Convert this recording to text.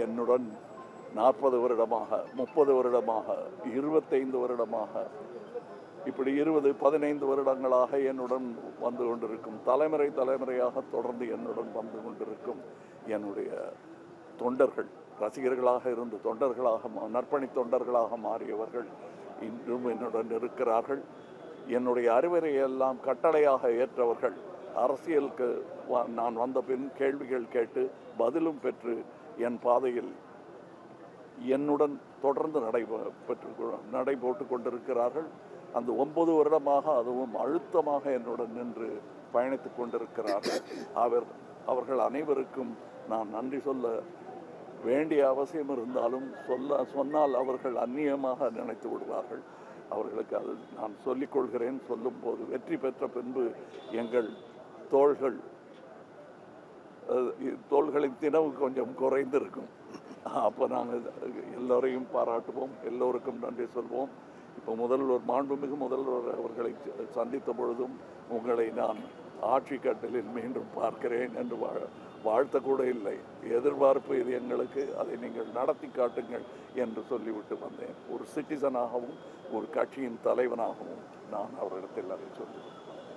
என்னுடன் 40 வருடமாக, 30 வருடமாக, 25 வருடமாக, இப்படி 20-15 வருடங்களாக என்னுடன் வந்து கொண்டிருக்கும், தலைமுறையாக தொடர்ந்து என்னுடன் வந்து கொண்டிருக்கும் என்னுடைய தொண்டர்கள், ரசிகர்களாக இருந்து தொண்டர்களாக, நற்பணி தொண்டர்களாக மாறியவர்கள் இன்றும் என்னுடன் இருக்கிறார்கள். என்னுடைய அறிவுரையெல்லாம் கட்டளையாக ஏற்றவர்கள், அரசியலுக்கு நான் வந்த பின் கேள்விகள் கேட்டு பதிலும் பெற்று என் பாதையில் என்னுடன் தொடர்ந்து நடைபோட்டு கொண்டிருக்கிறார்கள். அந்த 9 வருடமாக அதுவும் அழுத்தமாக என்னுடன் நின்று பயணித்து கொண்டிருக்கிறார்கள். அவர்கள் அனைவருக்கும் நான் நன்றி சொல்ல வேண்டிய அவசியம் இருந்தாலும் சொன்னால் அவர்கள் அந்நியமாக நினைத்து விடுவார்கள். அவர்களுக்கு அது நான் சொல்லிக்கொள்கிறேன். சொல்லும்போது வெற்றி பெற்ற பின்பு எங்கள் தோள்களின் தினவு கொஞ்சம் குறைந்திருக்கும். அப்போ நாங்கள் எல்லோரையும் பாராட்டுவோம், எல்லோருக்கும் நன்றி சொல்வோம். இப்போ மாண்புமிகு முதல்வர் அவர்களை சந்தித்த பொழுதும் உங்களை நான் ஆட்சி கட்டலில் மீண்டும் பார்க்கிறேன் என்று வாழ்த்த கூட இல்லை. எதிர்பார்ப்பு இது எங்களுக்கு, அதை நீங்கள் நடத்தி காட்டுங்கள் என்று சொல்லிவிட்டு வந்தேன். ஒரு சிட்டிசனாகவும் ஒரு கட்சியின் தலைவனாகவும் நான் அவரிடத்தில் அதை சொல்லுவேன்.